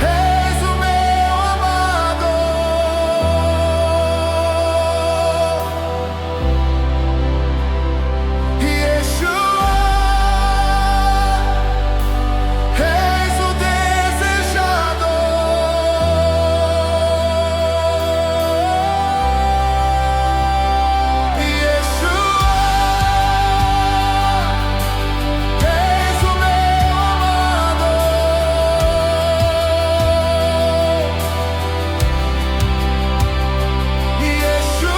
és o meu amado. Yeshua, és o desejado. És o meu amado. Yeshua,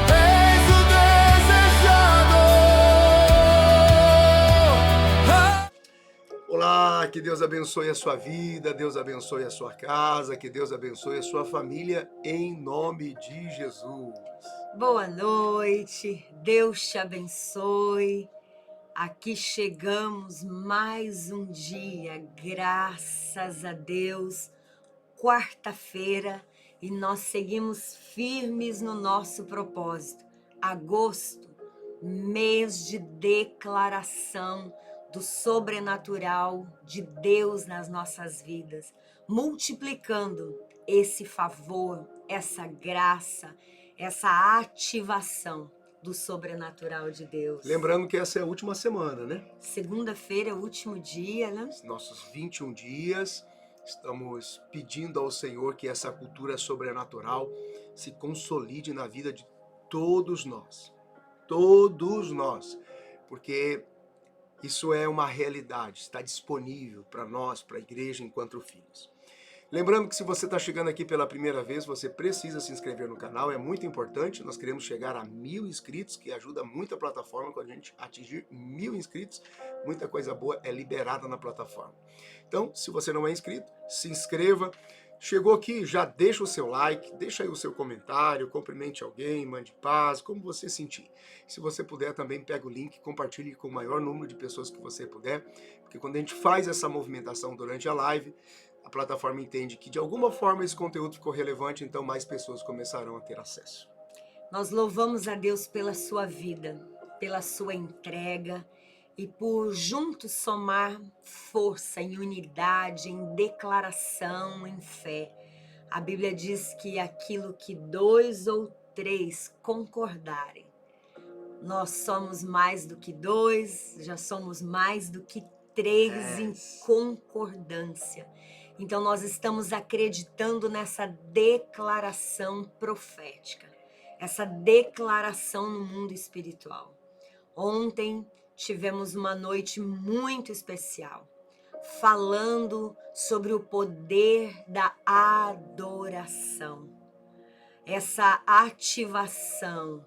és o desejado. Olá, que Deus abençoe a sua vida, Deus abençoe a sua casa, que Deus abençoe a sua família, em nome de Jesus. Boa noite, Deus te abençoe. Aqui chegamos mais um dia, graças a Deus, quarta-feira, e nós seguimos firmes no nosso propósito. Agosto, mês de declaração do sobrenatural de Deus nas nossas vidas, multiplicando esse favor, essa graça, essa ativação do sobrenatural de Deus. Lembrando que essa é a última semana, né? Segunda-feira é o último dia, né? Nossos 21 dias, estamos pedindo ao Senhor que essa cultura sobrenatural se consolide na vida de todos nós. Todos nós. Porque isso é uma realidade, está disponível para nós, para a igreja, enquanto filhos. Lembrando que se você está chegando aqui pela primeira vez, você precisa se inscrever no canal, é muito importante. Nós queremos chegar a 1000 inscritos, que ajuda muito a plataforma quando a gente atingir 1000 inscritos. Muita coisa boa é liberada na plataforma. Então, se você não é inscrito, se inscreva. Chegou aqui, já deixa o seu like, deixa aí o seu comentário, cumprimente alguém, mande paz, como você sentir. Se você puder, também pega o link, compartilhe com o maior número de pessoas que você puder, porque quando a gente faz essa movimentação durante a live, a plataforma entende que de alguma forma esse conteúdo ficou relevante, então mais pessoas começarão a ter acesso. Nós louvamos a Deus pela sua vida, pela sua entrega e por juntos somar força em unidade, em declaração, em fé. A Bíblia diz que aquilo que 2 ou 3 concordarem, nós somos mais do que 2, já somos mais do que 3 em concordância. Então nós estamos acreditando nessa declaração profética, essa declaração no mundo espiritual. Ontem tivemos uma noite muito especial, falando sobre o poder da adoração. Essa ativação,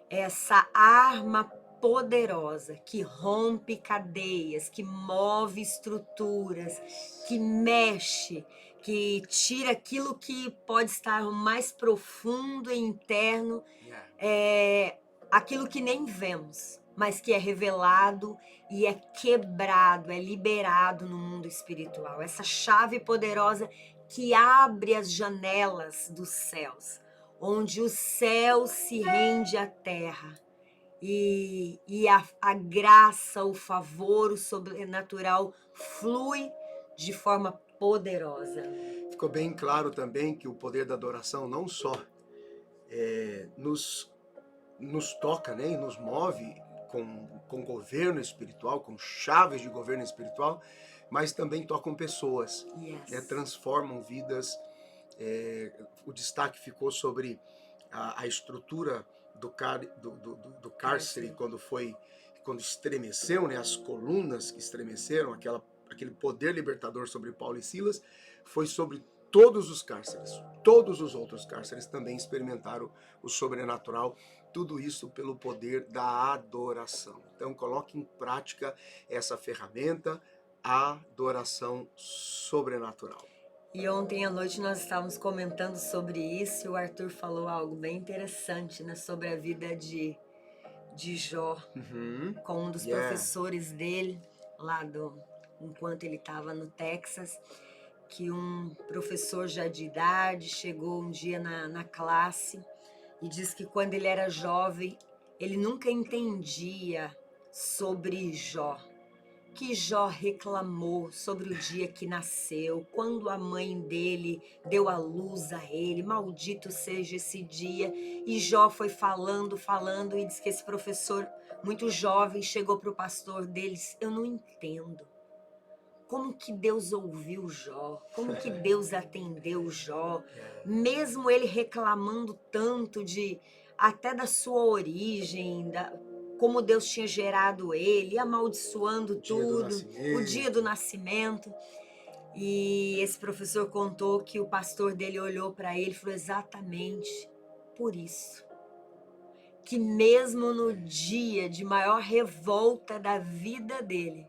essa arma poderosa que rompe cadeias, que move estruturas, que mexe, que tira aquilo que pode estar mais profundo e interno, aquilo que nem vemos, mas que é revelado e é quebrado, é liberado no mundo espiritual. Essa chave poderosa que abre as janelas dos céus, onde o céu se rende à terra. E a graça, o favor, o sobrenatural flui de forma poderosa. Ficou bem claro também que o poder da adoração não só nos toca, né, e nos move com governo espiritual, com chaves de governo espiritual, mas também tocam pessoas, né, transformam vidas. O destaque ficou sobre a estrutura do cárcere quando estremeceu, né, as colunas que estremeceram, aquele poder libertador sobre Paulo e Silas, foi sobre todos os cárceres. Todos os outros cárceres também experimentaram o sobrenatural, tudo isso pelo poder da adoração. Então coloque em prática essa ferramenta, a adoração sobrenatural. E ontem à noite nós estávamos comentando sobre isso e o Arthur falou algo bem interessante, né, sobre a vida de Jó, com um dos professores dele, enquanto ele estava no Texas, que um professor já de idade chegou um dia na classe e diz que quando ele era jovem, ele nunca entendia sobre Jó. Que Jó reclamou sobre o dia que nasceu, quando a mãe dele deu a luz a ele, maldito seja esse dia. E Jó foi falando, falando, e diz que esse professor, muito jovem, chegou para o pastor deles: eu não entendo. Como que Deus ouviu Jó? Como que Deus atendeu Jó? Mesmo ele reclamando tanto até da sua origem, como Deus tinha gerado ele, amaldiçoando tudo, o dia do nascimento. E esse professor contou que o pastor dele olhou para ele e falou: exatamente por isso, que mesmo no dia de maior revolta da vida dele,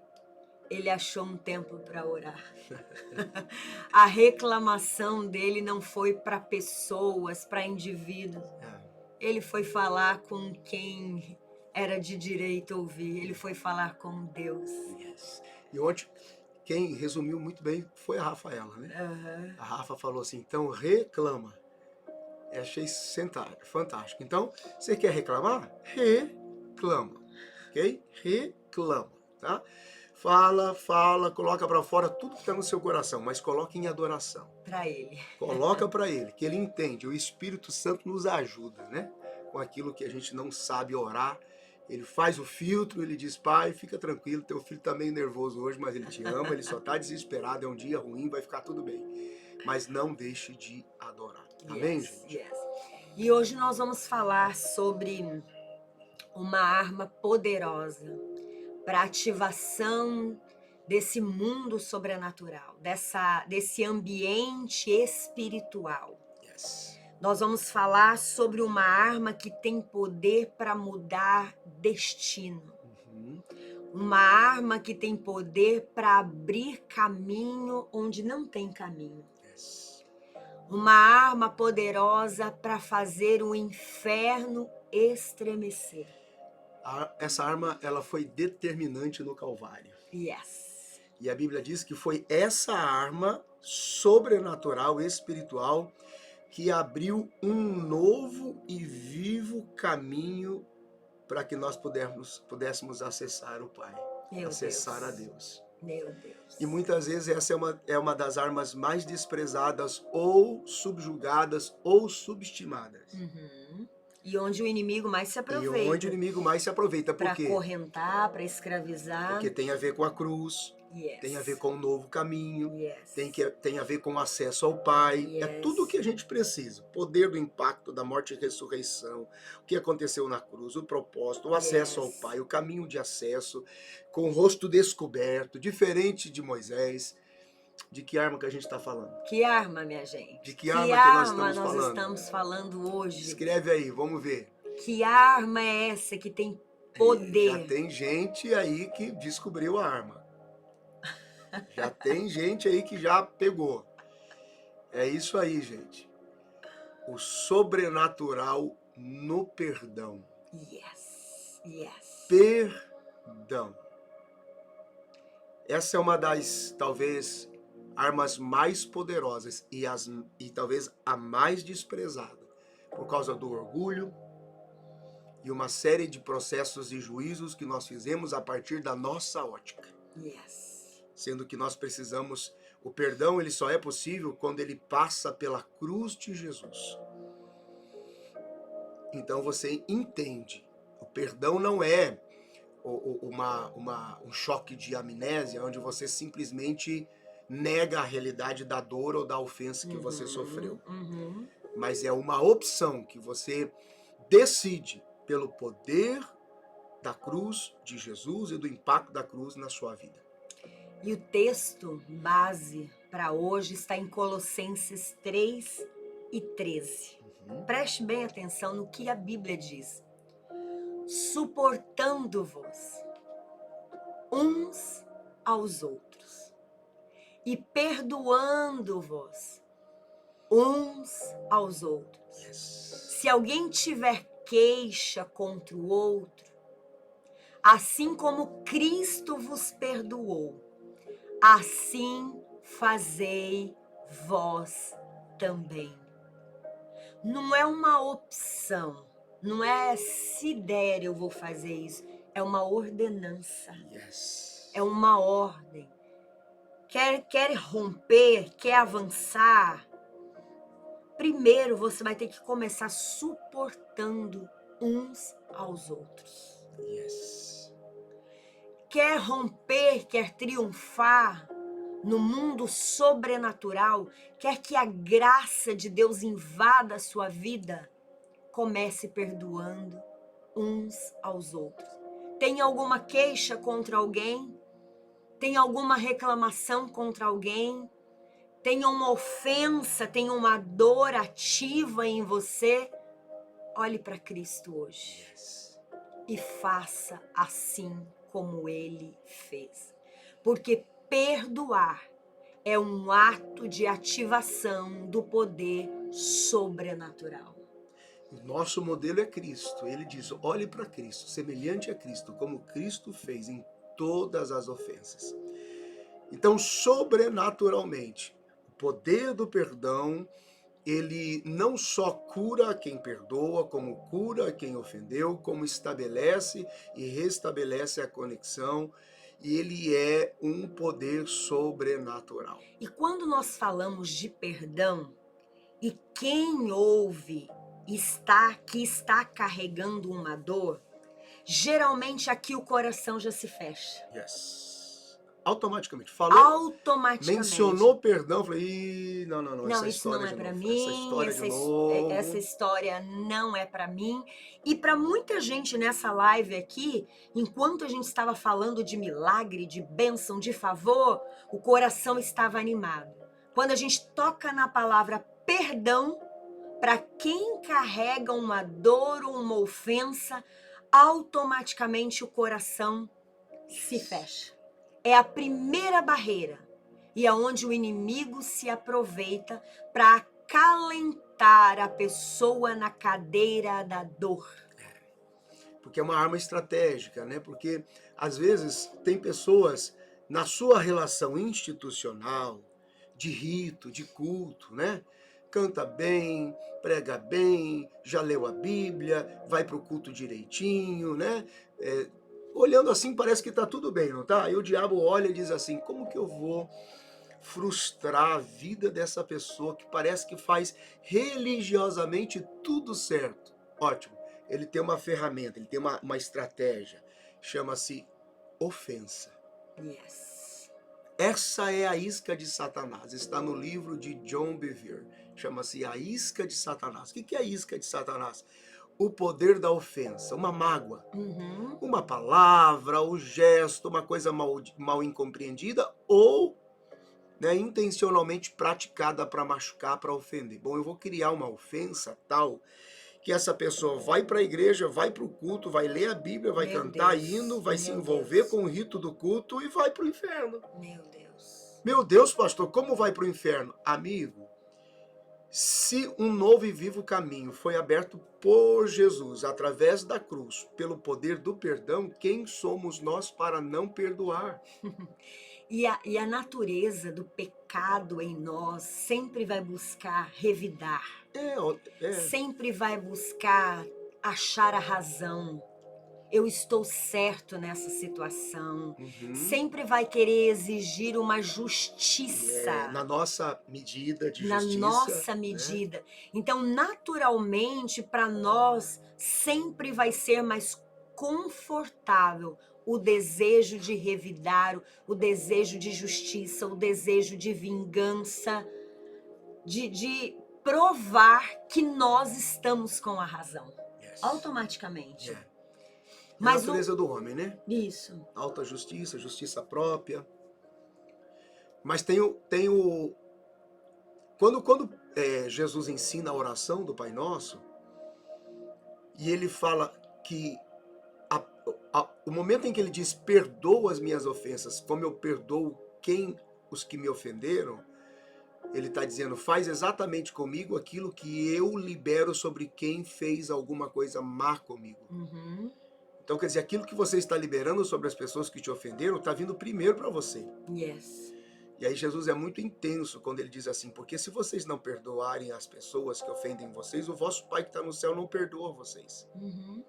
ele achou um tempo para orar. A reclamação dele não foi para pessoas, para indivíduos. Ele foi falar com quem era de direito ouvir. Ele foi falar com Deus. E ontem, quem resumiu muito bem foi a Rafaela, né? Aham. A Rafa falou assim, então reclama. Eu achei fantástico. Então, você quer reclamar? Reclama, ok? Reclama, tá? Fala, coloca para fora tudo que está no seu coração, mas coloca em adoração. Para ele. Coloca para ele, que ele entende. O Espírito Santo nos ajuda, né? Com aquilo que a gente não sabe orar. Ele faz o filtro, ele diz: pai, fica tranquilo, teu filho tá meio nervoso hoje, mas ele te ama, ele só tá desesperado, é um dia ruim, vai ficar tudo bem. Mas não deixe de adorar. Amém, gente? Yes. E hoje nós vamos falar sobre uma arma poderosa para ativação desse mundo sobrenatural, desse ambiente espiritual. Yes. Nós vamos falar sobre uma arma que tem poder para mudar destino. Uma arma que tem poder para abrir caminho onde não tem caminho. Yes. Uma arma poderosa para fazer o inferno estremecer. Essa arma, ela foi determinante no Calvário. Yes. E a Bíblia diz que foi essa arma sobrenatural, espiritual, que abriu um novo e vivo caminho para que nós pudéssemos acessar o Pai, acessar a Deus. Meu Deus. E muitas vezes essa é uma das armas mais desprezadas ou subjugadas ou subestimadas. E onde o inimigo mais se aproveita. E onde o inimigo mais se aproveita. Por quê? Para acorrentar, para escravizar. Porque tem a ver com a cruz. Yes. Tem a ver com um novo caminho, Yes. tem a ver com acesso ao Pai, Yes. É tudo o que a gente precisa, o poder do impacto da morte e ressurreição, o que aconteceu na cruz, o propósito, o acesso Yes. ao Pai, o caminho de acesso, com o rosto descoberto, diferente de Moisés. De que arma que a gente está falando? Que arma, minha gente? De que arma que nós estamos falando hoje? Escreve aí, vamos ver. Que arma é essa que tem poder? Já tem gente aí que descobriu a arma. Já tem gente aí que já pegou. É isso aí, gente. O sobrenatural no perdão. Yes. Yes. Perdão. Essa é uma das, talvez, armas mais poderosas e talvez a mais desprezada. Por causa do orgulho e uma série de processos e juízos que nós fizemos a partir da nossa ótica. Yes. Sendo que nós precisamos, o perdão ele só é possível quando ele passa pela cruz de Jesus. Então você entende, o perdão não é um choque de amnésia, onde você simplesmente nega a realidade da dor ou da ofensa que você sofreu. Mas é uma opção que você decide pelo poder da cruz de Jesus e do impacto da cruz na sua vida. E o texto base para hoje está em Colossenses 3:13. Preste bem atenção no que a Bíblia diz. Suportando-vos uns aos outros e perdoando-vos uns aos outros. Se alguém tiver queixa contra o outro, assim como Cristo vos perdoou, assim fazei vós também. Não é uma opção, não é se der eu vou fazer isso. é uma ordenança, Yes. é uma ordem. Quer romper, quer avançar, primeiro você vai ter que começar suportando uns aos outros. Yes. Quer romper, quer triunfar no mundo sobrenatural, quer que a graça de Deus invada a sua vida, comece perdoando uns aos outros. Tem alguma queixa contra alguém? Tem alguma reclamação contra alguém? Tem uma ofensa, tem uma dor ativa em você? Olhe para Cristo hoje Yes. e faça assim como Ele fez. Porque perdoar é um ato de ativação do poder sobrenatural. O nosso modelo é Cristo. Ele diz: olhe para Cristo, semelhante a Cristo, como Cristo fez em todas as ofensas. Então, sobrenaturalmente, o poder do perdão, ele não só cura quem perdoa, como cura quem ofendeu, como estabelece e restabelece a conexão, e ele é um poder sobrenatural. E quando nós falamos de perdão, e quem ouve que está carregando uma dor, geralmente aqui o coração já se fecha. Yes. Automaticamente. Falou, Automaticamente. mencionou perdão, falei, não, Não, essa isso história não é de para novo, mim, essa história de essa novo. história não é para mim. E para muita gente nessa live aqui, enquanto a gente estava falando de milagre, de bênção, de favor, o coração estava animado. Quando a gente toca na palavra perdão, para quem carrega uma dor ou uma ofensa, automaticamente o coração se fecha. É a primeira barreira e é onde o inimigo se aproveita para acalentar a pessoa na cadeira da dor. Porque é uma arma estratégica, né? Porque às vezes tem pessoas na sua relação institucional, de rito, de culto, né? Canta bem, prega bem, já leu a Bíblia, vai para o culto direitinho, né? Olhando assim parece que está tudo bem, não tá? E o diabo olha e diz assim: como que eu vou frustrar a vida dessa pessoa que parece que faz religiosamente tudo certo? Ótimo. Ele tem uma ferramenta, ele tem uma estratégia, chama-se ofensa. Yes. Essa é a isca de Satanás, está no livro de John Bevere, chama-se A Isca de Satanás. O que é a isca de Satanás? O poder da ofensa, uma mágoa, Uhum. uma palavra, um gesto, uma coisa mal incompreendida ou, né, intencionalmente praticada para machucar, para ofender. Bom, eu vou criar uma ofensa tal que essa pessoa vai para a igreja, vai para o culto, vai ler a Bíblia, vai Meu cantar Deus, hino, vai meu se envolver Deus. com o rito do culto e vai para o inferno. Meu Deus. Meu Deus, pastor, como vai para o inferno? Amigo, se um novo e vivo caminho foi aberto por Jesus, através da cruz, pelo poder do perdão, quem somos nós para não perdoar? E a natureza do pecado em nós sempre vai buscar revidar, sempre vai buscar achar a razão. Eu estou certo nessa situação. Sempre vai querer exigir uma justiça. Na nossa medida de Na justiça. nossa né? medida. Então, naturalmente, para nós, sempre vai ser mais confortável o desejo de revidar, o desejo de justiça, o desejo de vingança, de provar que nós estamos com a razão. Yes. Automaticamente. É. Mas a natureza do homem, né? Isso. Alta justiça, justiça própria. Mas tem o quando Jesus ensina a oração do Pai Nosso, e ele fala que o momento em que ele diz perdoa as minhas ofensas, como eu perdoo os que me ofenderam, ele está dizendo, faz exatamente comigo aquilo que eu libero sobre quem fez alguma coisa má comigo. Uhum. Então, quer dizer, aquilo que você está liberando sobre as pessoas que te ofenderam está vindo primeiro para você. Yes. E aí Jesus é muito intenso quando ele diz assim, porque se vocês não perdoarem as pessoas que ofendem vocês, o vosso Pai que está no céu não perdoa vocês. Uhum.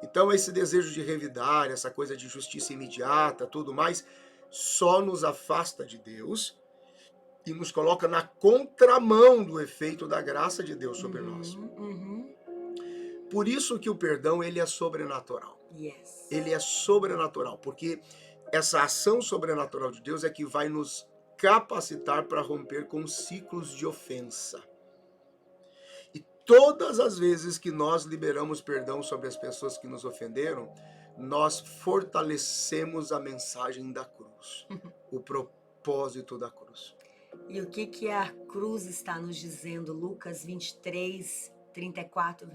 Então esse desejo de revidar, essa coisa de justiça imediata, tudo mais, só nos afasta de Deus e nos coloca na contramão do efeito da graça de Deus sobre nós. Uhum. Por isso que o perdão, ele é sobrenatural. Yes. Ele é sobrenatural, porque essa ação sobrenatural de Deus é que vai nos capacitar para romper com ciclos de ofensa. E todas as vezes que nós liberamos perdão sobre as pessoas que nos ofenderam, nós fortalecemos a mensagem da cruz, o propósito da cruz. E o que a cruz está nos dizendo? Lucas 23, 34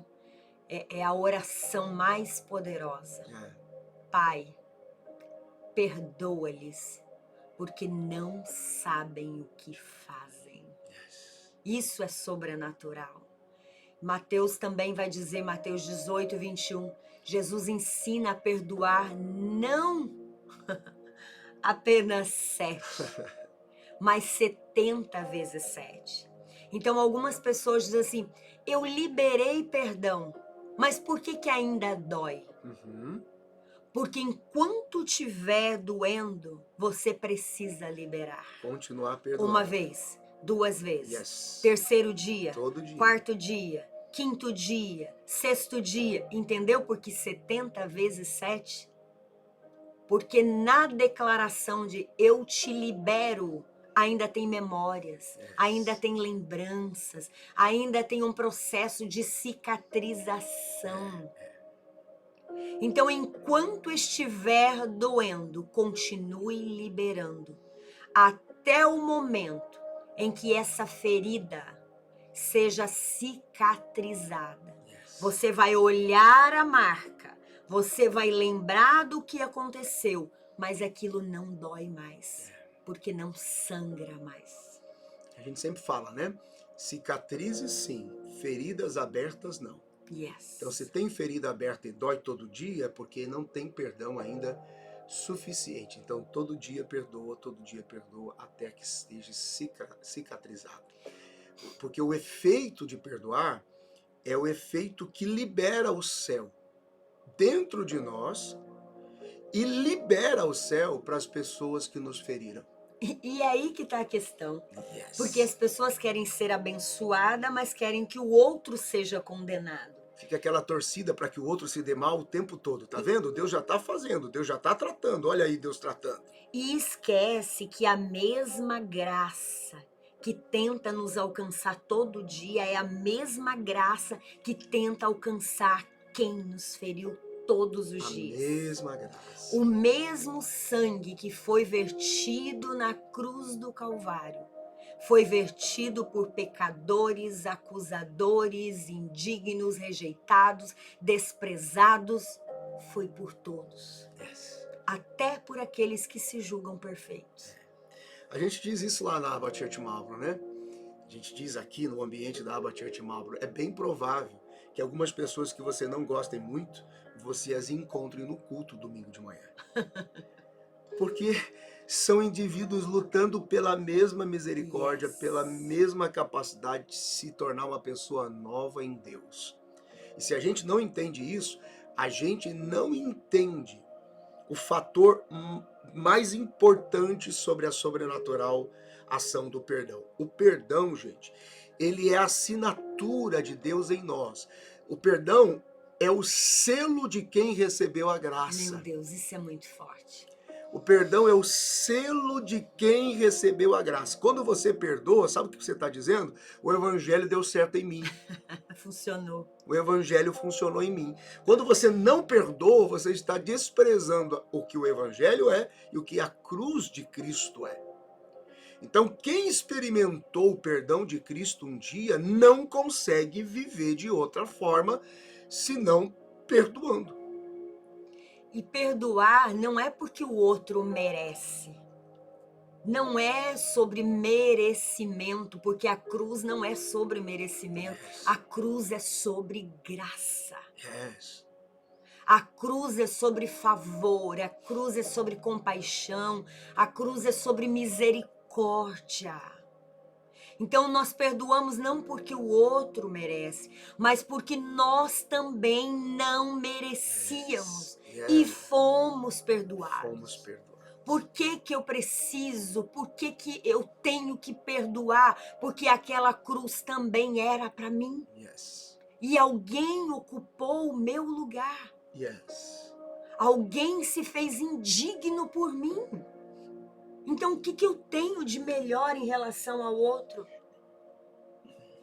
é a oração mais poderosa. Pai, perdoa-lhes, porque não sabem o que fazem. Isso é sobrenatural. Mateus também vai dizer, Mateus 18, 21, Jesus ensina a perdoar não apenas 7, mas 70 vezes 7. Então algumas pessoas dizem assim, eu liberei perdão, mas por que ainda dói? Porque enquanto tiver doendo, você precisa liberar. Continuar perdoando. Uma vez, 2 vezes, Yes. terceiro dia, Todo dia. quarto dia, quinto dia, sexto dia, entendeu? Porque 70 vezes 7, porque na declaração de eu te libero, ainda tem memórias, ainda tem lembranças, ainda tem um processo de cicatrização. Então, enquanto estiver doendo, continue liberando, até o momento em que essa ferida seja cicatrizada. Você vai olhar a marca, você vai lembrar do que aconteceu, mas aquilo não dói mais, porque não sangra mais. A gente sempre fala, né? Cicatrizes sim, feridas abertas não. Yes. Então, se tem ferida aberta e dói todo dia, é porque não tem perdão ainda suficiente. Então, todo dia perdoa, até que esteja cicatrizado. Porque o efeito de perdoar é o efeito que libera o céu dentro de nós e libera o céu para as pessoas que nos feriram. E é aí que está a questão. Yes. Porque as pessoas querem ser abençoadas, mas querem que o outro seja condenado. Fica aquela torcida para que o outro se dê mal o tempo todo. Tá vendo? Deus já está fazendo, Deus já está tratando. Olha aí Deus tratando. E esquece que a mesma graça que tenta nos alcançar todo dia é a mesma graça que tenta alcançar quem nos feriu todos os dias. A mesma graça. O mesmo sangue que foi vertido na cruz do Calvário foi vertido por pecadores, acusadores, indignos, rejeitados, desprezados, foi por todos. Yes. Até por aqueles que se julgam perfeitos. A gente diz isso lá na Aba Church Marlboro, né? A gente diz aqui no ambiente da Aba Church Marlboro, é bem provável que algumas pessoas que você não gostem muito, você as encontre no culto domingo de manhã. Porque são indivíduos lutando pela mesma misericórdia, pela mesma capacidade de se tornar uma pessoa nova em Deus. E se a gente não entende isso, a gente não entende o fator mais importante sobre a sobrenatural ação do perdão. O perdão, gente, ele é a assinatura de Deus em nós. O perdão é o selo de quem recebeu a graça. Meu Deus, isso é muito forte. O perdão é o selo de quem recebeu a graça. Quando você perdoa, sabe o que você está dizendo? O evangelho deu certo em mim. Funcionou. O evangelho funcionou em mim. Quando você não perdoa, você está desprezando o que o evangelho é e o que a cruz de Cristo é. Então, quem experimentou o perdão de Cristo um dia não consegue viver de outra forma senão perdoando. E perdoar não é porque o outro merece. Não é sobre merecimento, porque a cruz não é sobre merecimento. A cruz é sobre graça. Yes. A cruz é sobre favor, a cruz é sobre compaixão, a cruz é sobre misericórdia. Então nós perdoamos não porque o outro merece, mas porque nós também não merecíamos e Yes. fomos perdoados. Fomos perdoados. Por que que eu preciso? Por que que eu tenho que perdoar? Porque aquela cruz também era para mim. Yes. E alguém ocupou o meu lugar. Yes. Alguém se fez indigno por mim. Então o que que eu tenho de melhor em relação ao outro?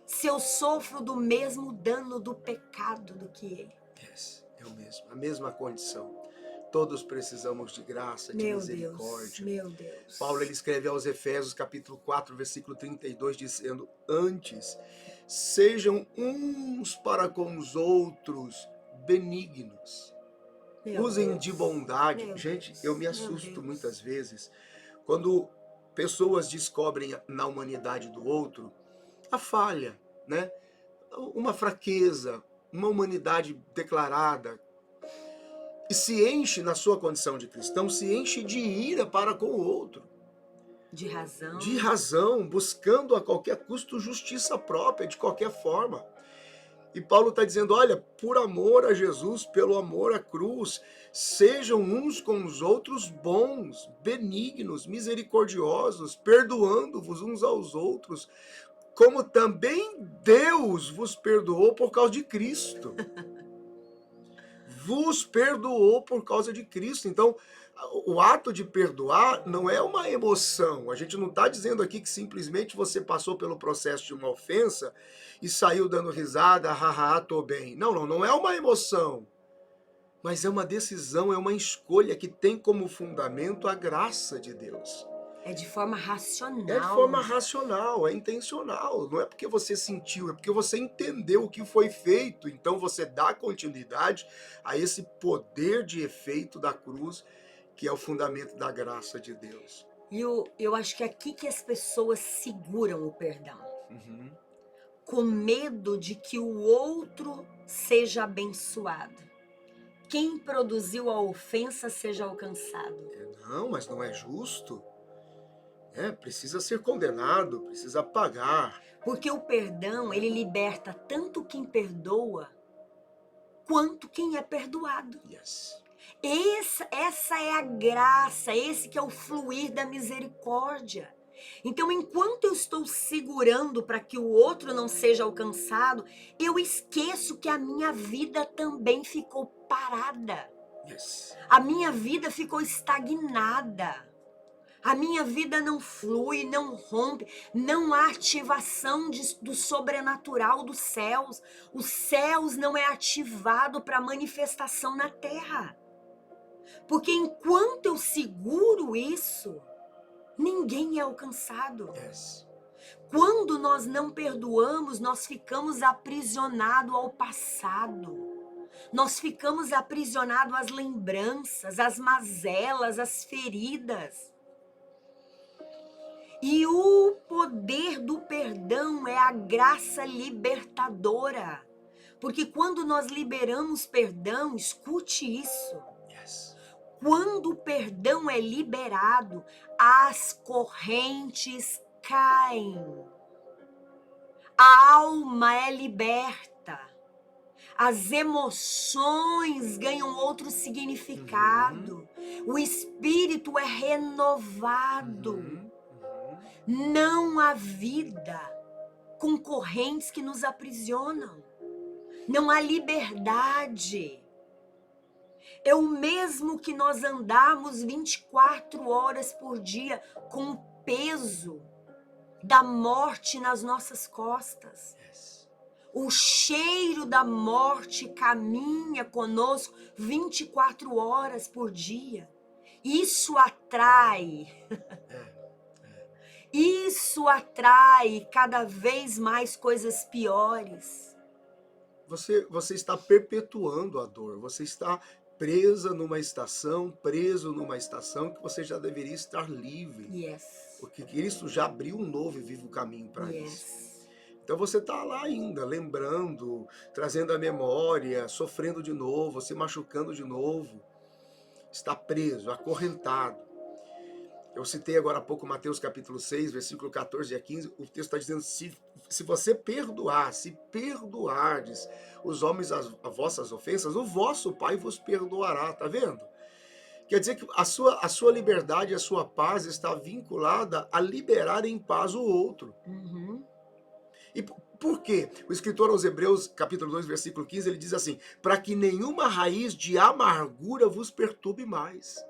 Se eu sofro do mesmo dano do pecado do que ele. Yes. É o mesmo. A mesma condição. Todos precisamos de graça, de Meu Deus, misericórdia. meu Deus. Paulo ele escreve aos Efésios, capítulo 4, versículo 32, dizendo: antes, sejam uns para com os outros benignos. Meu Usem Deus. de bondade. Meu Gente, Deus, eu me meu assusto Deus. muitas vezes quando pessoas descobrem na humanidade do outro a falha, né? Uma fraqueza, uma humanidade declarada, e se enche na sua condição de cristão, se enche de ira para com o outro. De razão. De razão, buscando a qualquer custo justiça própria, de qualquer forma. E Paulo está dizendo, olha, por amor a Jesus, pelo amor à cruz, sejam uns com os outros bons, benignos, misericordiosos, perdoando-vos uns aos outros, como também Deus vos perdoou por causa de Cristo. Vos perdoou por causa de Cristo. Então, o ato de perdoar não é uma emoção. A gente não está dizendo aqui que simplesmente você passou pelo processo de uma ofensa e saiu dando risada, haha, tô bem. Não é uma emoção. Mas é uma decisão, é uma escolha que tem como fundamento a graça de Deus. É de forma racional. É de forma racional, é intencional. Não é porque você sentiu, é porque você entendeu o que foi feito. Então você dá continuidade a esse poder de efeito da cruz, que é o fundamento da graça de Deus. E eu acho que é aqui que as pessoas seguram o perdão. Uhum. Com medo de que o outro seja abençoado. Quem produziu a ofensa seja alcançado. Não, mas não é justo. Precisa ser condenado, precisa pagar. Porque o perdão, ele liberta tanto quem perdoa, quanto quem é perdoado. Yes. Essa é a graça, esse que é o fluir da misericórdia. Então, enquanto eu estou segurando para que o outro não seja alcançado, eu esqueço que a minha vida também ficou parada. Yes. A minha vida ficou estagnada. A minha vida não flui, não rompe, não há ativação do sobrenatural dos céus. Os céus não é ativado para manifestação na terra. Porque enquanto eu seguro isso, ninguém é alcançado. Yes. Quando nós não perdoamos, nós ficamos aprisionados ao passado. Nós ficamos aprisionados às lembranças, às mazelas, às feridas. E o poder do perdão é a graça libertadora. Porque quando nós liberamos perdão, escute isso. Yes. Quando o perdão é liberado, as correntes caem. A alma é liberta. As emoções ganham outro significado. O espírito é renovado. Não há vida com correntes que nos aprisionam. Não há liberdade. É o mesmo que nós andarmos 24 horas por dia com o peso da morte nas nossas costas. Yes. O cheiro da morte caminha conosco 24 horas por dia. Isso atrai. Isso atrai cada vez mais coisas piores. Você está perpetuando a dor, você está preso numa estação que você já deveria estar livre. Yes. Porque Cristo já abriu um novo e vivo caminho para isso. Yes. Então você está lá ainda, lembrando, trazendo a memória, sofrendo de novo, se machucando de novo. Está preso, acorrentado. Eu citei agora há pouco Mateus capítulo 6, versículo 14 a 15, o texto está dizendo, se você perdoar, se perdoardes os homens as vossas ofensas, o vosso Pai vos perdoará, tá vendo? Quer dizer que a sua liberdade, a sua paz está vinculada a liberar em paz o outro. Uhum. E por quê? O escritor aos Hebreus, capítulo 2, versículo 15, ele diz assim, para que nenhuma raiz de amargura vos perturbe mais.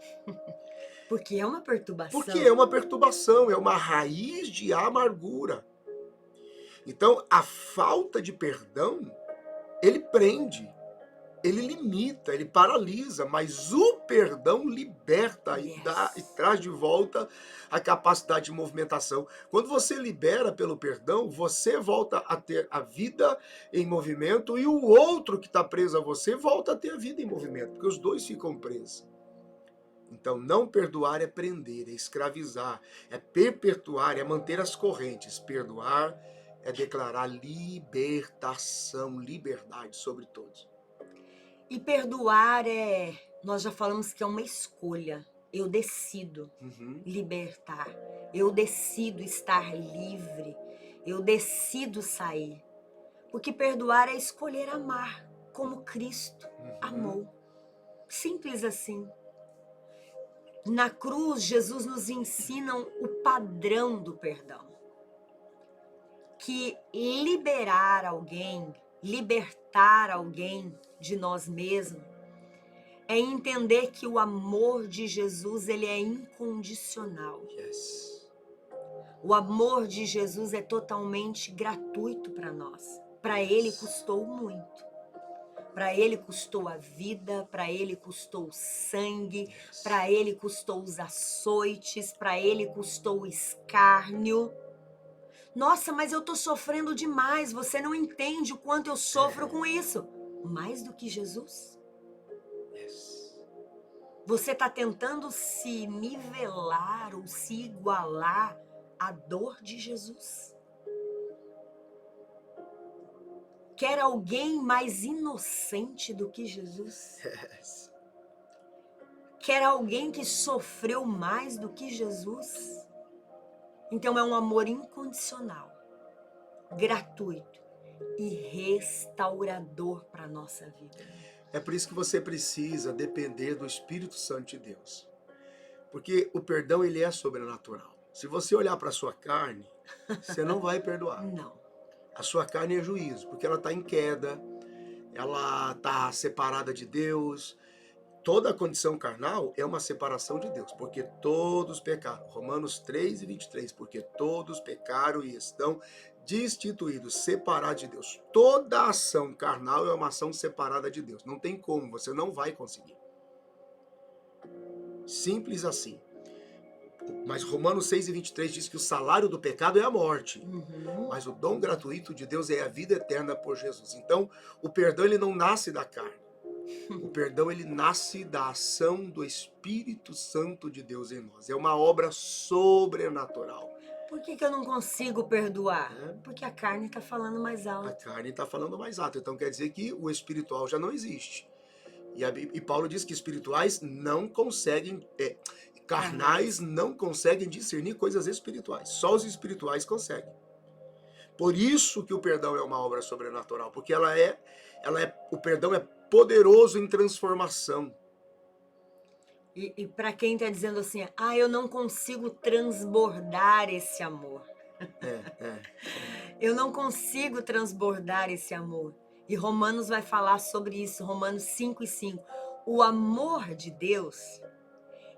Porque é uma perturbação. Porque é uma perturbação, é uma raiz de amargura. Então, a falta de perdão, ele prende, ele limita, ele paralisa, mas o perdão liberta e traz de volta a capacidade de movimentação. Quando você libera pelo perdão, você volta a ter a vida em movimento e o outro que está preso a você volta a ter a vida em movimento, porque os dois ficam presos. Então, não perdoar é prender, é escravizar, é perpetuar, é manter as correntes. Perdoar é declarar libertação, liberdade sobre todos. E perdoar nós já falamos que é uma escolha. Eu decido libertar, eu decido estar livre, eu decido sair. Porque perdoar é escolher amar como Cristo amou. Simples assim. Na cruz, Jesus nos ensina o padrão do perdão. Que liberar alguém, libertar alguém de nós mesmos, é entender que o amor de Jesus, ele é incondicional. Yes. O amor de Jesus é totalmente gratuito para nós. Para ele custou muito. Para ele custou a vida, para ele custou o sangue, para ele custou os açoites, para ele custou o escárnio. Nossa, mas eu tô sofrendo demais, você não entende o quanto eu sofro com isso. Mais do que Jesus? Yes. Você está tentando se nivelar ou se igualar à dor de Jesus? Quer alguém mais inocente do que Jesus? Yes. Quer alguém que sofreu mais do que Jesus? Então é um amor incondicional, gratuito e restaurador para a nossa vida. É por isso que você precisa depender do Espírito Santo de Deus. Porque o perdão, ele é sobrenatural. Se você olhar para a sua carne, você não vai perdoar. Não. A sua carne é juízo, porque ela está em queda, ela está separada de Deus. Toda a condição carnal é uma separação de Deus, porque todos pecaram. Romanos 3 e 23, porque todos pecaram e estão destituídos, separados de Deus. Toda ação carnal é uma ação separada de Deus. Não tem como, você não vai conseguir. Simples assim. Mas Romanos 6 e 23 diz que o salário do pecado é a morte. Mas o dom gratuito de Deus é a vida eterna por Jesus. Então, o perdão, ele não nasce da carne. O perdão, ele nasce da ação do Espírito Santo de Deus em nós. É uma obra sobrenatural. Por que eu não consigo perdoar? Porque a carne está falando mais A alto. carne está falando mais alto. Então quer dizer que o espiritual já não existe. E Paulo diz que espirituais não conseguem, carnais não conseguem discernir coisas espirituais. Só os espirituais conseguem. Por isso que o perdão é uma obra sobrenatural, porque o perdão é poderoso em transformação. E para quem está dizendo assim, eu não consigo transbordar esse amor. Eu não consigo transbordar esse amor. E Romanos vai falar sobre isso, Romanos 5:5. O amor de Deus,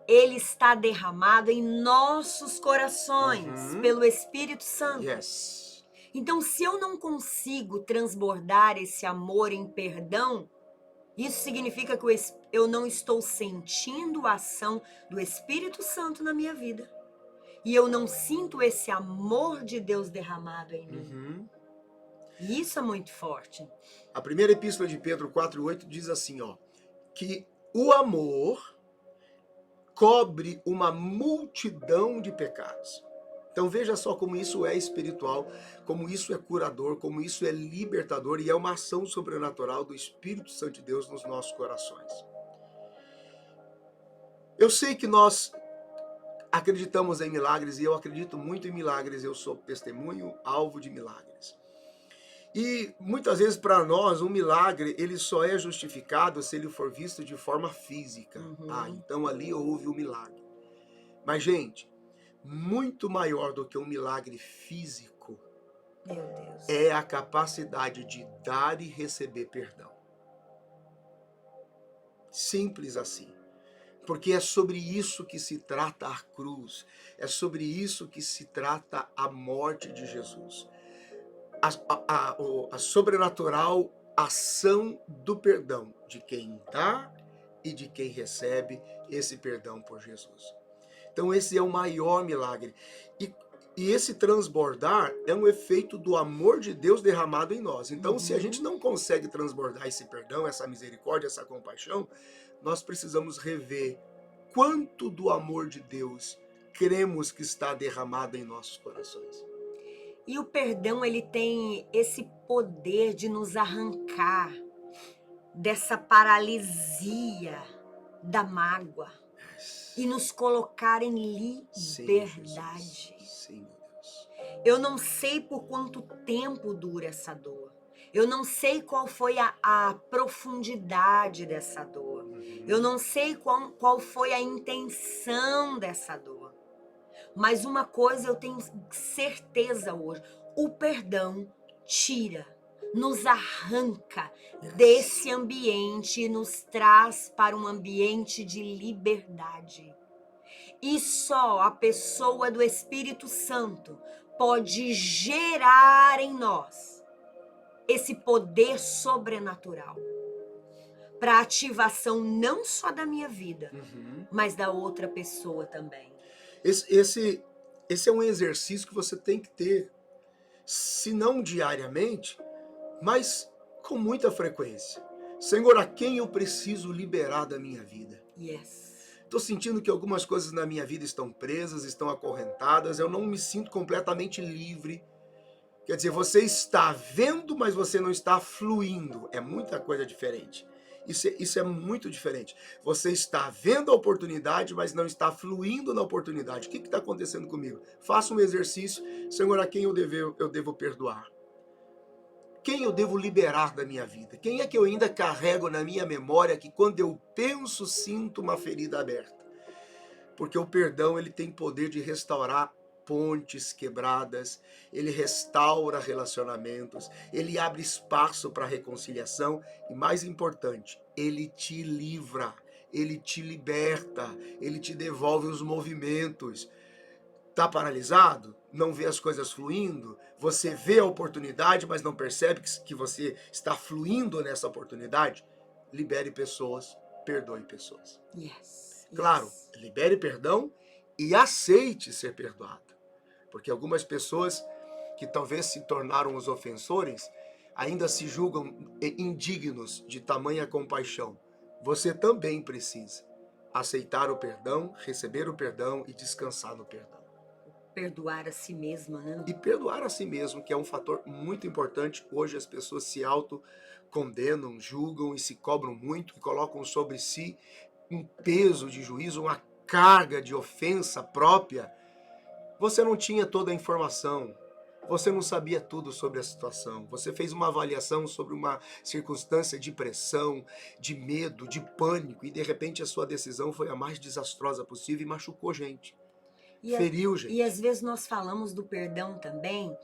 ele está derramado em nossos corações pelo Espírito Santo. Yes. Então, se eu não consigo transbordar esse amor em perdão, isso significa que eu não estou sentindo a ação do Espírito Santo na minha vida. E eu não sinto esse amor de Deus derramado em mim. E isso é muito forte. A primeira epístola de Pedro 4:8 diz assim, que o amor cobre uma multidão de pecados. Então veja só como isso é espiritual, como isso é curador, como isso é libertador e é uma ação sobrenatural do Espírito Santo de Deus nos nossos corações. Eu sei que acreditamos em milagres e eu acredito muito em milagres, eu sou testemunho, alvo de milagres. E muitas vezes para nós um milagre ele só é justificado se ele for visto de forma física. Ah, então ali houve um milagre. Mas gente, muito maior do que um milagre físico Meu Deus. é a capacidade de dar e receber perdão. Simples assim. Porque é sobre isso que se trata a cruz, é sobre isso que se trata a morte de Jesus. A sobrenatural ação do perdão de quem dá e de quem recebe esse perdão por Jesus. Então esse é o maior milagre. E esse transbordar é um efeito do amor de Deus derramado em nós. Então se a gente não consegue transbordar esse perdão, essa misericórdia, essa compaixão, nós precisamos rever quanto do amor de Deus cremos que está derramado em nossos corações. E o perdão, ele tem esse poder de nos arrancar dessa paralisia da mágoa e nos colocar em Sim, liberdade. Jesus. Sim, meu Deus. Eu não sei por quanto tempo dura essa dor. Eu não sei qual foi a profundidade dessa dor. Eu não sei qual foi a intenção dessa dor. Mas uma coisa eu tenho certeza hoje: o perdão tira, nos arranca desse ambiente e nos traz para um ambiente de liberdade. E só a pessoa do Espírito Santo pode gerar em nós esse poder sobrenatural para ativação não só da minha vida, mas da outra pessoa também. Esse é um exercício que você tem que ter, se não diariamente, mas com muita frequência. Senhor, a quem eu preciso liberar da minha vida? Yes. Estou sentindo que algumas coisas na minha vida estão presas, estão acorrentadas, eu não me sinto completamente livre. Quer dizer, você está vendo, mas você não está fluindo. É muita coisa diferente. Isso é muito diferente. Você está vendo a oportunidade, mas não está fluindo na oportunidade. O que está acontecendo comigo? Faça um exercício. Senhor, a quem eu devo perdoar? Quem eu devo liberar da minha vida? Quem é que eu ainda carrego na minha memória que quando eu penso, sinto uma ferida aberta? Porque o perdão ele tem poder de restaurar pontes quebradas, ele restaura relacionamentos, ele abre espaço para reconciliação e, mais importante, ele te livra, ele te liberta, ele te devolve os movimentos. Tá paralisado? Não vê as coisas fluindo? Você vê a oportunidade, mas não percebe que você está fluindo nessa oportunidade? Libere pessoas, perdoe pessoas. Yes. Claro, libere perdão e aceite ser perdoado. Porque algumas pessoas que talvez se tornaram os ofensores ainda se julgam indignos de tamanha compaixão. Você também precisa aceitar o perdão, receber o perdão e descansar no perdão. Perdoar a si mesma, né? E perdoar a si mesmo, que é um fator muito importante. Hoje as pessoas se autocondenam, julgam e se cobram muito e colocam sobre si um peso de juízo, uma carga de ofensa própria. Você não tinha toda a informação, você não sabia tudo sobre a situação, você fez uma avaliação sobre uma circunstância de pressão, de medo, de pânico e de repente a sua decisão foi a mais desastrosa possível e machucou gente, feriu gente. E às vezes nós falamos do perdão também,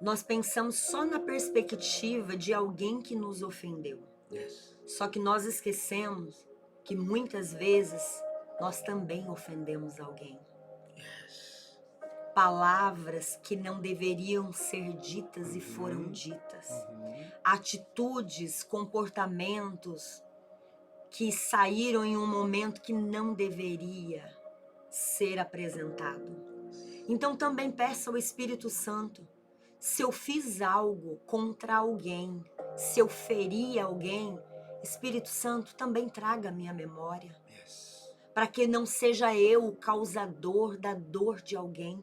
nós pensamos só na perspectiva de alguém que nos ofendeu. Yes. Só que nós esquecemos que muitas vezes nós também ofendemos alguém. Palavras que não deveriam ser ditas e foram ditas. Atitudes, comportamentos que saíram em um momento que não deveria ser apresentado. Então também peça ao Espírito Santo, se eu fiz algo contra alguém, se eu feri alguém, Espírito Santo também traga a minha memória. Para que não seja eu o causador da dor de alguém,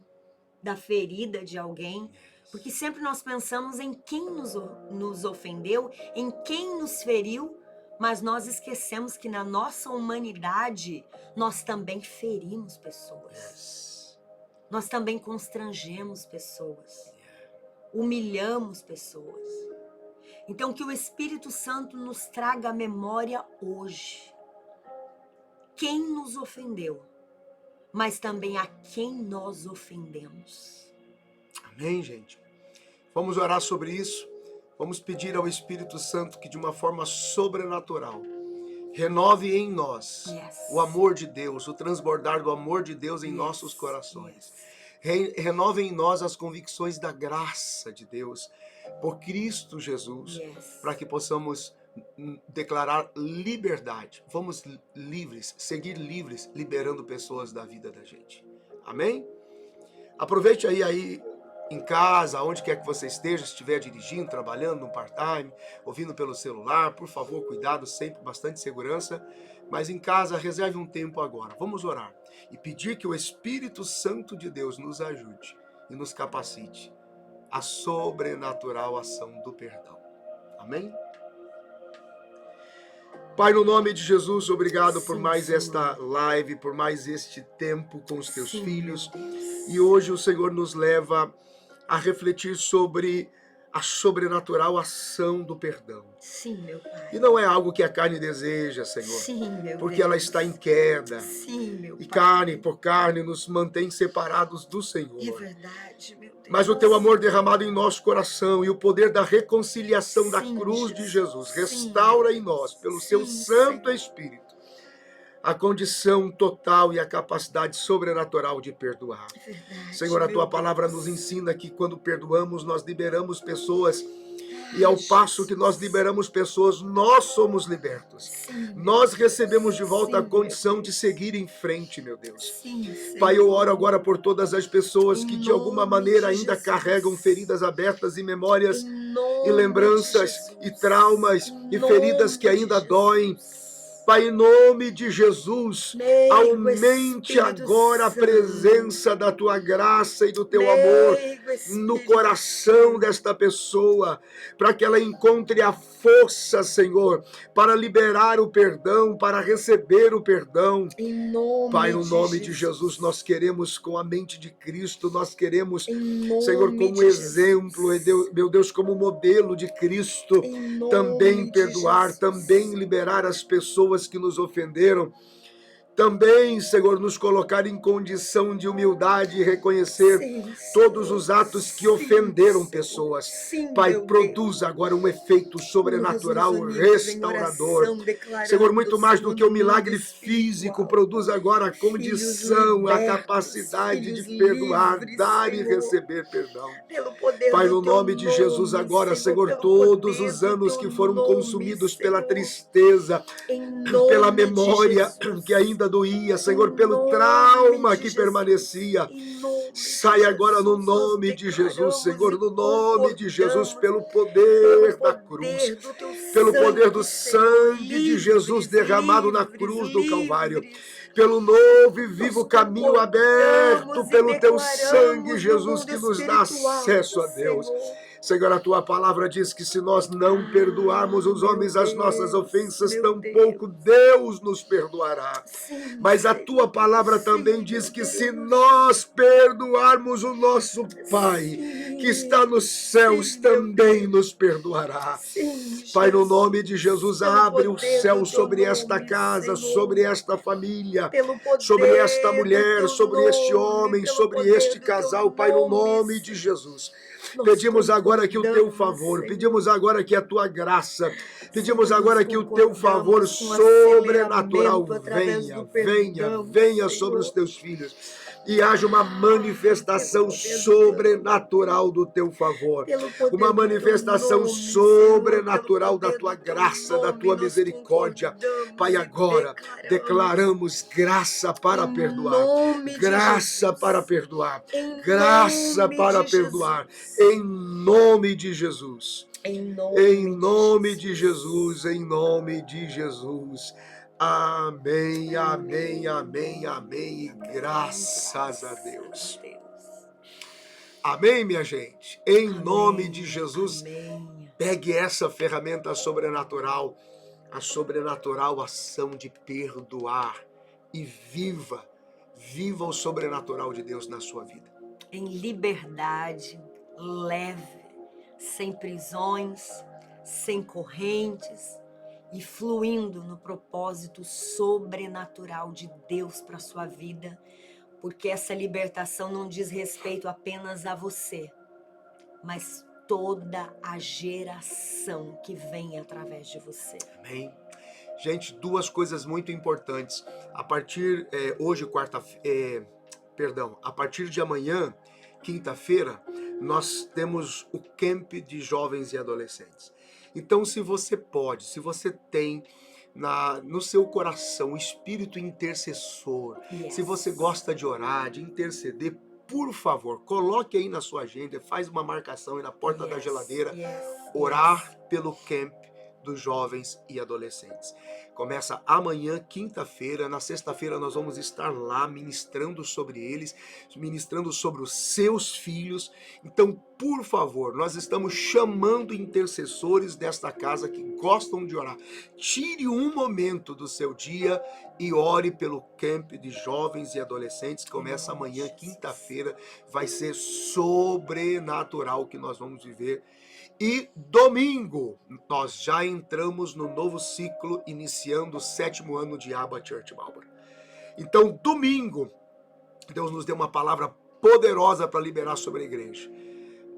da ferida de alguém, porque sempre nós pensamos em quem nos ofendeu, em quem nos feriu, Mas nós esquecemos que na nossa humanidade nós também ferimos pessoas. Yes. Nós também constrangemos pessoas. Humilhamos pessoas. Então que o Espírito Santo nos traga à memória hoje quem nos ofendeu, mas também a quem nós ofendemos. Amém, gente? Vamos orar sobre isso. Vamos pedir ao Espírito Santo que de uma forma sobrenatural renove em nós Yes. o amor de Deus, o transbordar do amor de Deus em Yes. nossos corações. Yes. Renove em nós as convicções da graça de Deus por Cristo Jesus, Yes. para que possamos declarar liberdade. Vamos livres, seguir livres, liberando pessoas da vida da gente. Amém? Aproveite aí em casa, onde quer que você esteja, se estiver dirigindo, trabalhando no part-time, ouvindo pelo celular, por favor, cuidado, sempre bastante segurança. Mas em casa, reserve um tempo agora. Vamos orar e pedir que o Espírito Santo de Deus nos ajude e nos capacite a sobrenatural ação do perdão. Amém? Pai, no nome de Jesus, obrigado por Sim, mais Senhor. esta live, por mais este tempo com os teus Sim, filhos. meu Deus. E hoje o Senhor nos leva a refletir sobre a sobrenatural ação do perdão. Sim, meu Pai. E não é algo que a carne deseja, Senhor, Sim, meu porque Deus. ela está em queda. Sim, meu E Pai. carne por carne nos mantém separados do É Senhor. verdade, meu Deus. Mas o teu amor derramado em nosso coração e o poder da reconciliação da Sim, cruz de Jesus Sim. restaura em nós, pelo seu Sim, Santo Senhor. Espírito, a condição total e a capacidade sobrenatural de perdoar. É verdade, Senhor, a meu tua palavra Deus. nos ensina que quando perdoamos, nós liberamos pessoas. E ao passo que nós liberamos pessoas, nós somos libertos. Sim, meu Nós Deus. recebemos de volta a Sim, condição meu de Deus. seguir em frente, meu Deus. Sim, Senhor. Pai, eu oro agora por todas as pessoas Em que de alguma nome maneira de ainda Jesus. carregam feridas abertas e memórias Em e nome lembranças de Jesus. e traumas Em e feridas que nome de ainda Jesus. doem. Pai, em nome de Jesus, Meigo aumente Espírito agora a Santo. presença da tua graça e do teu amor Meigo no Espírito coração Santo. desta pessoa, para que ela encontre a força, Senhor, para liberar o perdão, para receber o perdão. Em nome Pai, no de nome de Jesus. Jesus, nós queremos, com a mente de Cristo, nós queremos, Em nome Senhor, como de exemplo, Jesus. meu Deus, como modelo de Cristo, Em nome também de perdoar, Jesus. também liberar as pessoas que nos ofenderam, também, Senhor, nos colocar em condição de humildade e reconhecer Sim, todos Senhor. os atos que Sim, ofenderam Senhor. pessoas. Sim, Pai, meu produz agora um efeito Deus. sobrenatural, Nós nos unimos em restaurador. oração, declarando, Senhor, muito mais do Senhor, que o no milagre mundo físico, espiritual. produz agora a Filhos condição, a libertos, capacidade filhos de perdoar, livres, dar e Senhor. receber perdão. Pelo poder Pai, do no teu nome de Jesus, nome, agora, Senhor, pelo todos poder os do anos teu que foram nome, consumidos pela Senhor. tristeza, Em pela nome de memória Jesus. que ainda doía, Senhor, Em pelo nome trauma de que Jesus. permanecia. Em nome de Sai agora no Jesus, nós nome de Jesus, declaramos Senhor, e no nome de Jesus, concordamos pelo pelo poder da cruz, poder do teu pelo poder do Senhor, sangue de Jesus livres, derramado na livres, cruz do Calvário, livres. pelo novo e Nós vivo caminho aberto, concordamos e pelo teu sangue, declaramos no Jesus, mundo que nos dá espiritual, acesso a Deus. Senhor. Senhor, a tua palavra diz que se nós não perdoarmos os Meu homens as nossas Deus, ofensas, meu tampouco Deus. Deus nos perdoará. Sim, Mas a Senhor, tua palavra também sim, diz meu que se Deus. nós perdoarmos o nosso Pai, que está Sim, nos céus, sim, meu também Deus. nos perdoará. Sim, Pai, no Jesus. nome de Jesus, Pelo abre o poder céu do teu sobre esta nome, casa, Senhor. sobre esta família, Pelo sobre esta poder do mulher, teu sobre este nome, homem, pelo sobre poder este do teu casal, Pai, no nome, nome de Senhor. Jesus. Nós Pedimos agora que o teu concordamos, favor, Senhor. pedimos agora que a tua graça, pedimos Senhor, nós agora que o teu favor concordamos com sobrenatural aceleramento através venha, do venha, perdão, venha sobre os Senhor. teus filhos e haja uma manifestação Pelo poder do teu sobrenatural do teu favor, Pelo poder uma do teu manifestação nome, Senhor, pelo sobrenatural da poder tua do teu graça, da nome, tua nós misericórdia. concordamos Pai, e agora declaramos declaramos graça para em perdoar, nome de graça Jesus. para perdoar, Em graça nome para de perdoar, Jesus. em nome de Jesus. Em Em nome nome de de Jesus, em nome de Jesus. Amém, amém, amém, amém. E graças a Deus. Amém, minha gente? Em nome de Jesus, Amém. pegue essa ferramenta sobrenatural a sobrenatural ação de perdoar e viva o sobrenatural de Deus na sua vida. Em liberdade, leve, sem prisões, sem correntes e fluindo no propósito sobrenatural de Deus para sua vida, porque essa libertação não diz respeito apenas a você, mas toda a geração que vem através de você. Amém? Gente, duas coisas muito importantes. A partir a partir de amanhã, quinta-feira, nós temos o camp de jovens e adolescentes. Então, se você tem no seu coração o espírito intercessor, Yes. se você gosta de orar, de interceder, por favor, coloque aí na sua agenda, faz uma marcação aí na porta da Yes, geladeira, yes, orar yes. pelo camp dos jovens e adolescentes. Começa amanhã, quinta-feira. Na sexta-feira nós vamos estar lá ministrando sobre eles, ministrando sobre os seus filhos. Então, por favor, nós estamos chamando intercessores desta casa que gostam de orar. Tire um momento do seu dia e ore pelo camp de jovens e adolescentes. Começa amanhã, quinta-feira. Vai ser sobrenatural que nós vamos viver. E domingo, nós já entramos no novo ciclo, iniciando o 7º ano de Abba Church Marlborough. Então, domingo, Deus nos deu uma palavra poderosa para liberar sobre a igreja.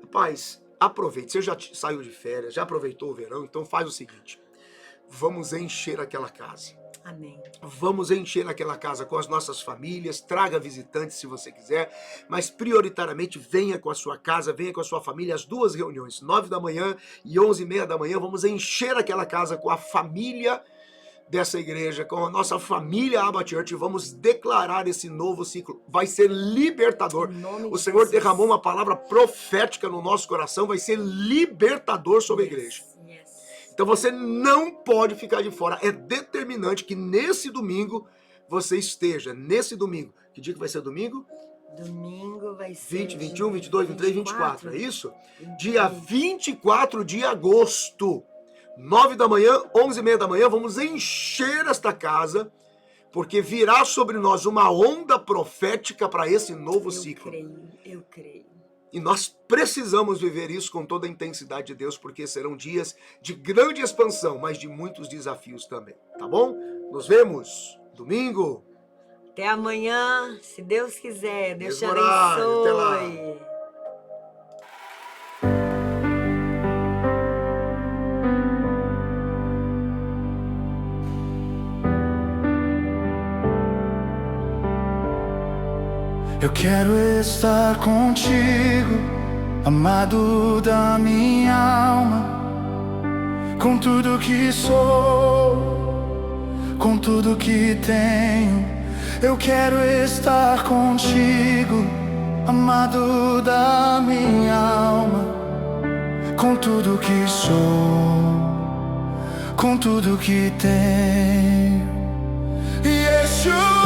Rapaz, aproveite. Você já saiu de férias, já aproveitou o verão, então faz o seguinte. Vamos encher aquela casa. Amém. Vamos encher aquela casa com as nossas famílias, traga visitantes se você quiser, mas prioritariamente venha com a sua casa, venha com a sua família, as duas reuniões, 9 da manhã e 11h30 da manhã, vamos encher aquela casa com a família dessa igreja, com a nossa família Abba Church, vamos declarar esse novo ciclo, vai ser libertador. O Senhor derramou uma palavra profética no nosso coração, vai ser libertador sobre a igreja. Então você não pode ficar de fora. É determinante que nesse domingo você esteja. Nesse domingo. Que dia que vai ser domingo? Domingo vai ser 20, 21, 22, 23, 24. É isso? Dia 24 de agosto. 9 da manhã, 11h30 da manhã. Vamos encher esta casa. Porque virá sobre nós uma onda profética para esse novo ciclo. Eu creio. E nós precisamos viver isso com toda a intensidade de Deus, porque serão dias de grande expansão, mas de muitos desafios também, tá bom? Nos vemos domingo. Até amanhã, se Deus quiser. Deus te Mesmo horário, até lá. abençoe. Eu quero estar contigo, amado da minha alma, com tudo que sou, com tudo que tenho. Eu quero estar contigo, amado da minha alma, com tudo que sou, com tudo que tenho. Yeshua.